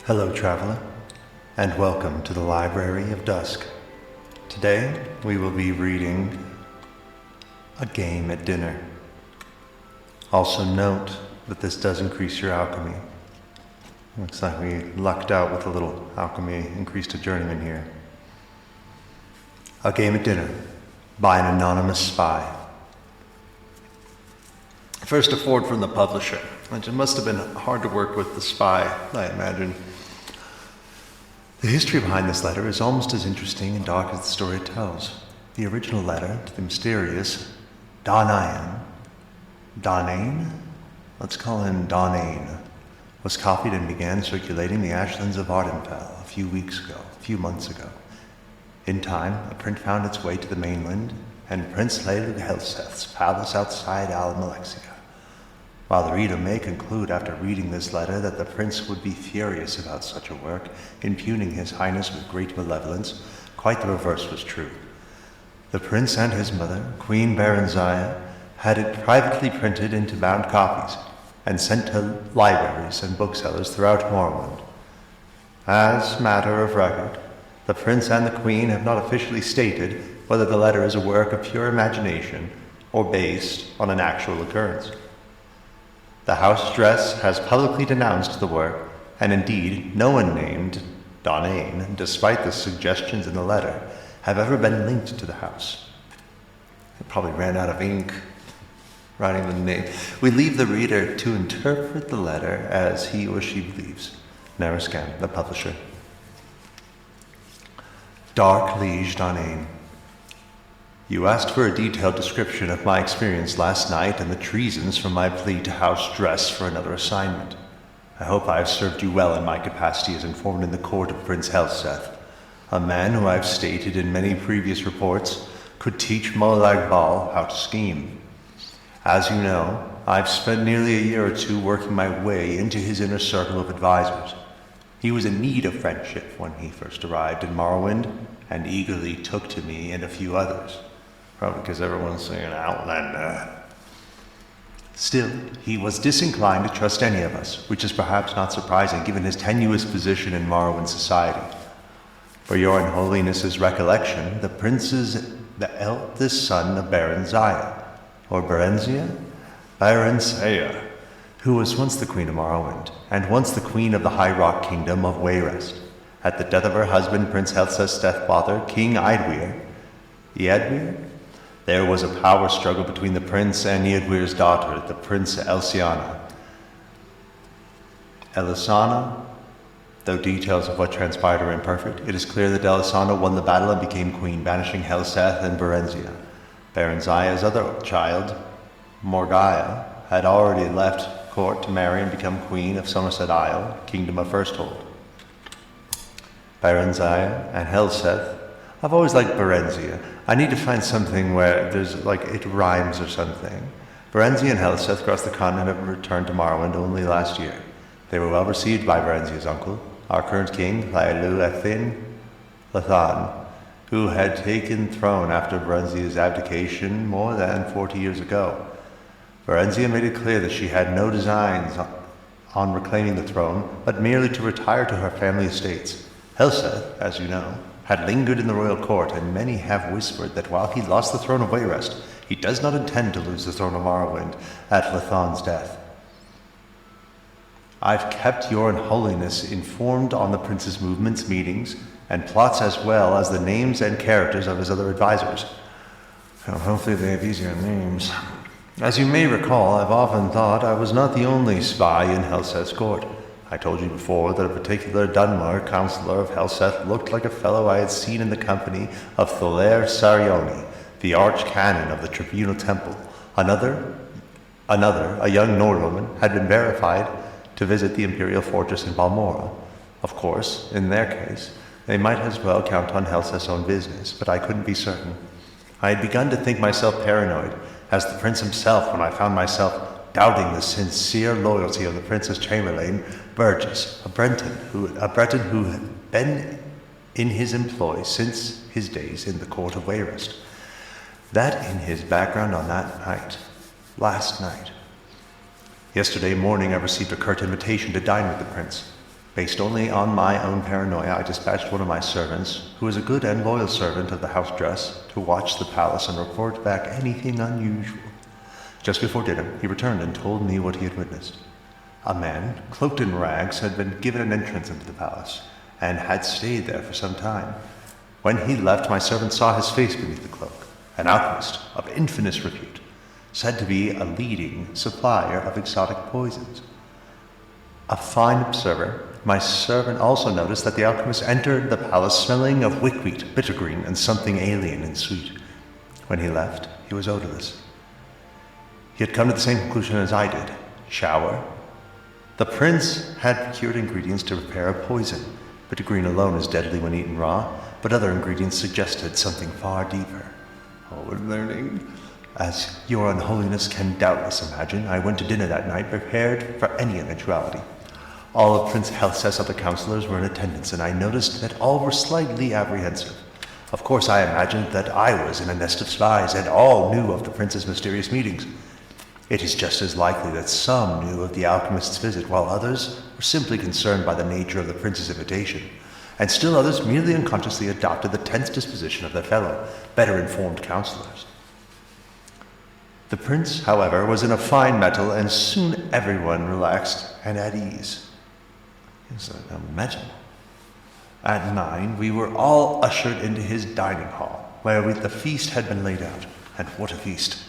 Hello, traveler, and welcome to the Library of Dusk. Today, we will be reading A Game at Dinner. Also note that this does increase your alchemy. Looks like we lucked out with a little alchemy increase to journeyman here. A Game at Dinner by an anonymous spy. First, a forward from the publisher, which it must have been hard to work with the spy, I imagine. The history behind this letter is almost as interesting and dark as the story it tells. The original letter to the mysterious Donane, let's call him Donane, was copied and began circulating the ashlands of Ardenfell a few months ago. In time, a print found its way to the mainland and Prince Leilug Helseth's palace outside Almalexia. While the reader may conclude after reading this letter that the prince would be furious about such a work, impugning his highness with great malevolence, quite the reverse was true. The prince and his mother, Queen Berenziah, had it privately printed into bound copies and sent to libraries and booksellers throughout Morrowind. As matter of record, the prince and the queen have not officially stated whether the letter is a work of pure imagination or based on an actual occurrence. The House Dress has publicly denounced the work, and indeed, no one named Donane, despite the suggestions in the letter, have ever been linked to the house. It probably ran out of ink writing the name. We leave the reader to interpret the letter as he or she believes. Narascan, the publisher. Dark Liege Donane. You asked for a detailed description of my experience last night and the treasons from my plea to House Dress for another assignment. I hope I have served you well in my capacity as informed in the court of Prince Helseth, a man who I've stated in many previous reports could teach Molag Bal how to scheme. As you know, I've spent nearly a year or two working my way into his inner circle of advisors. He was in need of friendship when he first arrived in Morrowind, and eagerly took to me and a few others. Probably because everyone's saying Outlander. Still, he was disinclined to trust any of us, which is perhaps not surprising given his tenuous position in Morrowind society. For your Unholiness's recollection, the prince is the eldest son of Berenziah, or Berenziah? Berenziah, who was once the queen of Morrowind, and once the queen of the High Rock kingdom of Wayrest. At the death of her husband, Prince Helseth's stepfather, King Eadweir, there was a power struggle between the prince and Eadweir's daughter, the Prince Elisana. Though details of what transpired are imperfect, it is clear that Elisana won the battle and became queen, banishing Helseth and Berenziah. Berenziah's other child, Morgaiah, had already left court to marry and become queen of Somerset Isle, kingdom of Firsthold. Berenziah and Helseth. I've always liked Berenziah. I need to find something where there's it rhymes or something. Berenziah and Helseth crossed the continent and returned to Morrowind only last year. They were well received by Berenziah's uncle, our current king, Llailu Lathan, who had taken throne after Berenziah's abdication more than 40 years ago. Berenziah made it clear that she had no designs on reclaiming the throne, but merely to retire to her family estates. Helseth, as you know, had lingered in the royal court, and many have whispered that while he lost the throne of Wayrest, he does not intend to lose the throne of Morrowind at Lathan's death. I've kept your Unholiness informed on the prince's movements, meetings, and plots, as well as the names and characters of his other advisors. Well, hopefully they have easier names. As you may recall, I've often thought I was not the only spy in Helseth's court. I told you before that a particular Dunmer, counselor of Helseth, looked like a fellow I had seen in the company of Tholair Sarioni, the arch-canon of the Tribunal Temple. Another, a young nobleman, had been verified to visit the Imperial Fortress in Balmora. Of course, in their case, they might as well count on Helseth's own business, but I couldn't be certain. I had begun to think myself paranoid, as the prince himself, when I found myself doubting the sincere loyalty of the prince's chamberlain, Burgess, a Breton who had been in his employ since his days in the court of Wayrest. That in his background on last night. Yesterday morning I received a curt invitation to dine with the prince. Based only on my own paranoia, I dispatched one of my servants, who is a good and loyal servant of the house dress, to watch the palace and report back anything unusual. Just before dinner, he returned and told me what he had witnessed. A man, cloaked in rags, had been given an entrance into the palace, and had stayed there for some time. When he left, my servant saw his face beneath the cloak, an alchemist of infinite repute, said to be a leading supplier of exotic poisons. A fine observer, my servant also noticed that the alchemist entered the palace smelling of wickweed, bittergreen, and something alien and sweet. When he left, he was odorless. He had come to the same conclusion as I did. Shower. The prince had procured ingredients to prepare a poison. Bittergreen alone is deadly when eaten raw, but other ingredients suggested something far deeper. Forward learning. As your unholiness can doubtless imagine, I went to dinner that night prepared for any eventuality. All of Prince Helseth's other counselors were in attendance, and I noticed that all were slightly apprehensive. Of course, I imagined that I was in a nest of spies, and all knew of the prince's mysterious meetings. It is just as likely that some knew of the alchemist's visit, while others were simply concerned by the nature of the prince's invitation, and still others merely unconsciously adopted the tense disposition of their fellow, better-informed counselors. The prince, however, was in a fine mettle, and soon everyone relaxed and at ease. It's a metal. At 9, we were all ushered into his dining hall, where the feast had been laid out. And what a feast!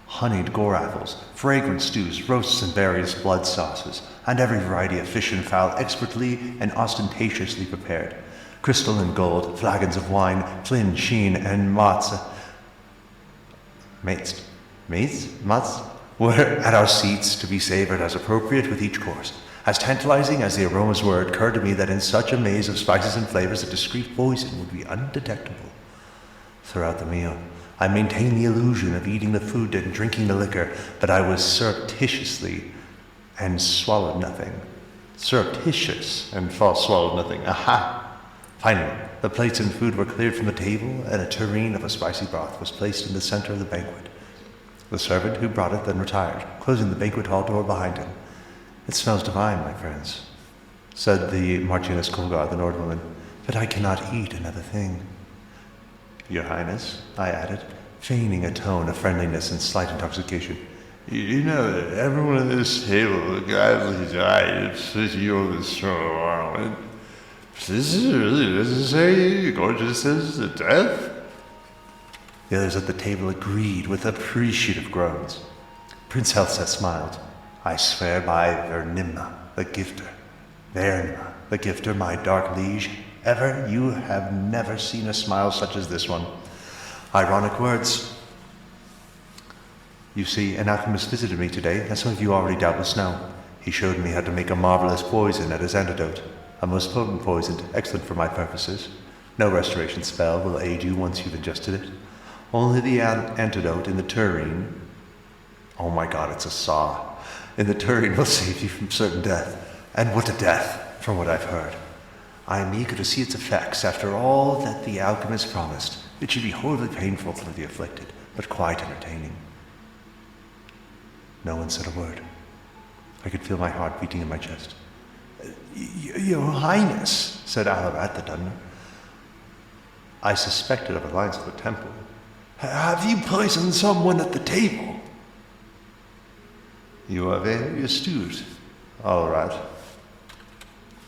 Honeyed gore apples, fragrant stews, roasts and various blood sauces, and every variety of fish and fowl expertly and ostentatiously prepared. Crystal and gold, flagons of wine, flin, sheen, and matz were at our seats to be savored as appropriate with each course. As tantalizing as the aromas were, it occurred to me that in such a maze of spices and flavors, a discreet poison would be undetectable. Throughout the meal, I maintained the illusion of eating the food and drinking the liquor, but I was surreptitiously and swallowed nothing. Surreptitious and swallowed nothing. Aha! Finally, the plates and food were cleared from the table, and a tureen of a spicy broth was placed in the center of the banquet. The servant who brought it then retired, closing the banquet hall door behind him. "It smells divine, my friends," said the Marchioness Colgar, the Nordwoman, "but I cannot eat another thing." "Your Highness," I added, feigning a tone of friendliness and slight intoxication, "you know that everyone at this table gladly died for you this Morrowind. This is really necessary, gorgeous as the death?" The others at the table agreed with appreciative groans. Prince Helseth smiled. "I swear by Vernimma, the gifter. Vernimma, the gifter, my dark liege. Ever you have never seen a smile such as this one." Ironic words. "You see, an alchemist visited me today, as some of you already doubtless know. He showed me how to make a marvelous poison at his antidote. A most potent poison, excellent for my purposes. No restoration spell will aid you once you've ingested it. Only the antidote in the tureen. Oh my god, it's a saw. In the tureen will save you from certain death. And what a death, from what I've heard. I am eager to see its effects after all that the alchemist promised. It should be horribly painful for the afflicted, but quite entertaining." No one said a word. I could feel my heart beating in my chest. "Your Highness," said Alarat the Dunmer. I suspected of alliance with the temple. "Have you poisoned someone at the table?" "You are very astute, Alarat,"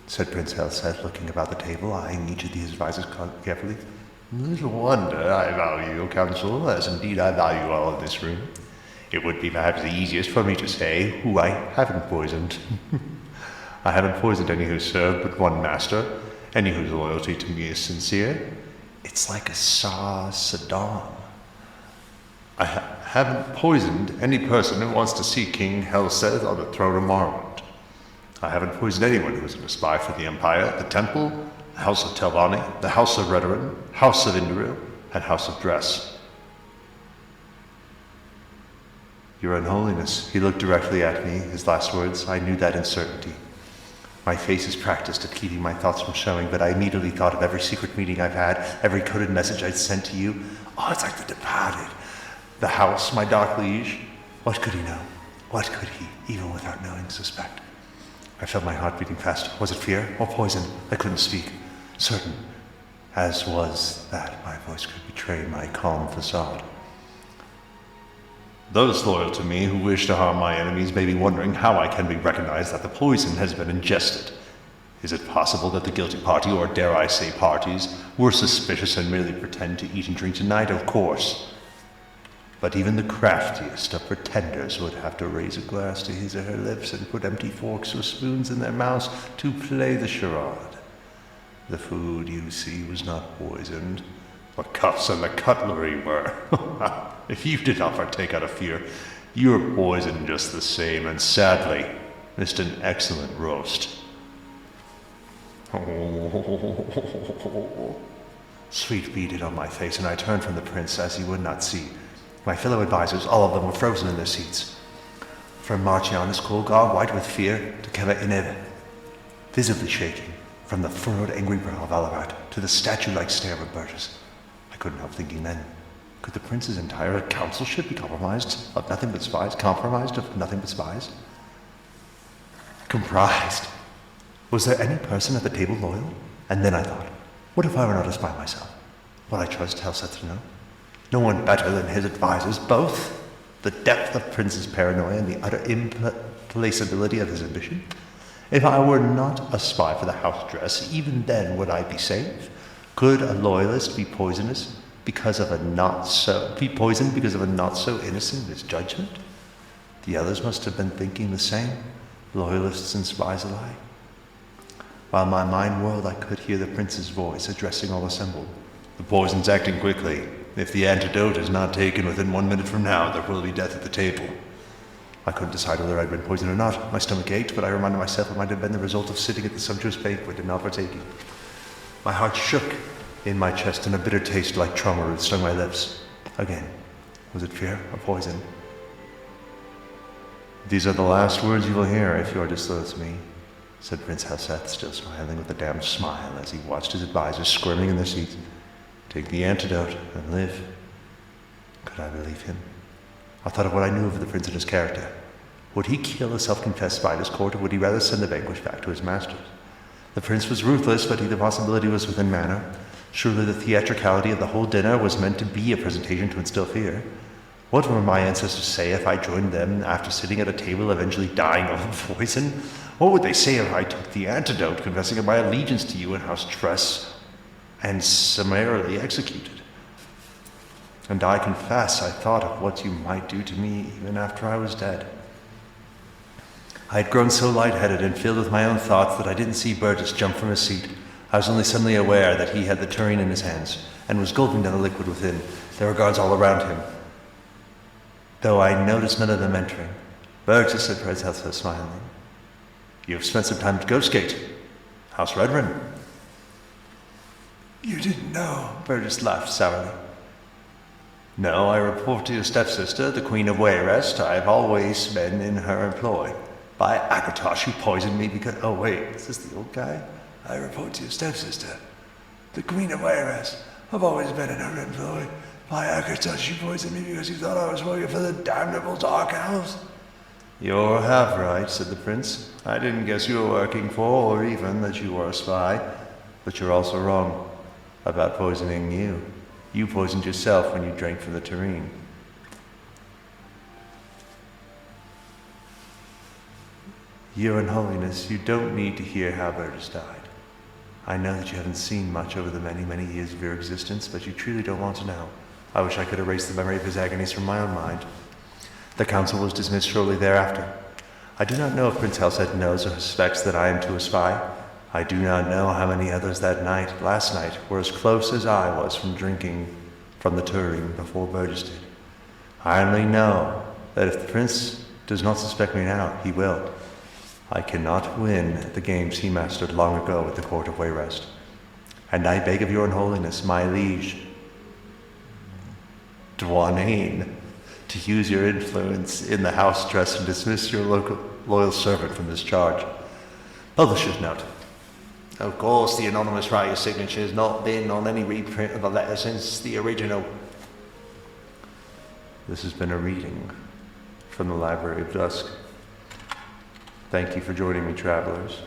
said Prince Helseth, looking about the table, eyeing each of these advisors carefully. "Little wonder I value your counsel, as indeed I value all in this room. It would be perhaps the easiest for me to say who I haven't poisoned. I haven't poisoned any who serve but one master, any whose loyalty to me is sincere. It's like a Saddam. I haven't poisoned any person who wants to see King Helseth on the throne of Morrowind. I haven't poisoned anyone who isn't a spy for the Empire, the Temple, the House of Telvanni, the House of Redoran, House of Induril, and House of Dress." "Your Unholiness," he looked directly at me, his last words. I knew that in certainty. My face is practiced at keeping my thoughts from showing, but I immediately thought of every secret meeting I've had, every coded message I'd sent to you. Oh, it's like The Departed. The house, my dark liege. What could he know? What could he, even without knowing, suspect? I felt my heart beating fast. Was it fear or poison? I couldn't speak. Certain, as was that my voice could betray my calm facade. Those loyal to me who wish to harm my enemies may be wondering how I can be recognized that the poison has been ingested. Is it possible that the guilty party, or dare I say parties, were suspicious and merely pretend to eat and drink tonight? Of course. But even the craftiest of pretenders would have to raise a glass to his or her lips and put empty forks or spoons in their mouths to play the charade. The food, you see, was not poisoned. The cups and the cutlery were. If you did not partake out of fear, you were poisoned just the same, and sadly, missed an excellent roast. Sweat beaded on my face, and I turned from the prince as he would not see. My fellow advisors, all of them, were frozen in their seats. From Marcianus Colgar, white with fear, to Keva Ineb, visibly shaking, from the furrowed, angry brow of Alarat to the statue-like stare of Burgess. I couldn't help thinking then, could the prince's entire councilship be compromised of nothing but spies? Compromised of nothing but spies? Comprised? Was there any person at the table loyal? And then I thought, what if I were not a spy myself? Would I trust Helseth to know? No one better than his advisors, both the depth of Prince's paranoia and the utter implacability of his ambition. If I were not a spy for the house dress, even then would I be safe? Could a loyalist be poisoned because of a not so innocent misjudgment? The others must have been thinking the same, loyalists and spies alike. While my mind whirled, I could hear the prince's voice addressing all assembled. The poison's acting quickly. If the antidote is not taken within 1 minute from now, there will be death at the table. I couldn't decide whether I'd been poisoned or not. My stomach ached, but I reminded myself it might have been the result of sitting at the sumptuous banquet and not partaking. My heart shook in my chest, and a bitter taste like trauma root stung my lips. Again, was it fear or poison? These are the last words you will hear if you are disloyal to me, said Prince Helseth, still smiling with a damned smile as he watched his advisors squirming in their seats. Take the antidote and live. Could I believe him? I thought of what I knew of the prince and his character. Would he kill a self-confessed spy at his court, or would he rather send the vanquished back to his masters? The prince was ruthless, but the possibility was within manner. Surely the theatricality of the whole dinner was meant to be a presentation to instill fear. What would my ancestors say if I joined them after sitting at a table eventually dying of poison? What would they say if I took the antidote, confessing my allegiance to you in house dress, and summarily executed? And I confess I thought of what you might do to me even after I was dead. I had grown so lightheaded and filled with my own thoughts that I didn't see Burgess jump from his seat. I was only suddenly aware that he had the tureen in his hands and was gulping down the liquid within. There were guards all around him, though I noticed none of them entering. Burgess, said Prince Helseth, smiling. You have spent some time at Ghostgate. House Redrin. You didn't know, Burgess laughed sourly. No, I report to your stepsister, the Queen of Wayrest. I've always been in her employ. By Akratosh, you poisoned me because... Oh, wait, is this the old guy? I report to your stepsister, the Queen of Wayrest. I've always been in her employ. By Akratosh, you poisoned me because you thought I was working for the damnable Dark Elves. You're half right, said the prince. I didn't guess you were working for, or even that you were a spy. But you're also wrong about poisoning you. You poisoned yourself when you drank from the tureen. Your Unholiness, you don't need to hear how Burgess died. I know that you haven't seen much over the many, many years of your existence, but you truly don't want to know. I wish I could erase the memory of his agonies from my own mind. The council was dismissed shortly thereafter. I do not know if Prince Helseth knows or suspects that I am to a spy. I do not know how many others last night, were as close as I was from drinking from the tureen before Burgess did. I only know that if the prince does not suspect me now, he will. I cannot win the games he mastered long ago at the court of Wayrest. And I beg of your Unholiness, my liege, Dwayne, to use your influence in the house dress and dismiss your loyal servant from this charge. Publisher's note. Of course, the anonymous writer's signature has not been on any reprint of the letter since the original. This has been a reading from the Library of Dusk. Thank you for joining me, travelers.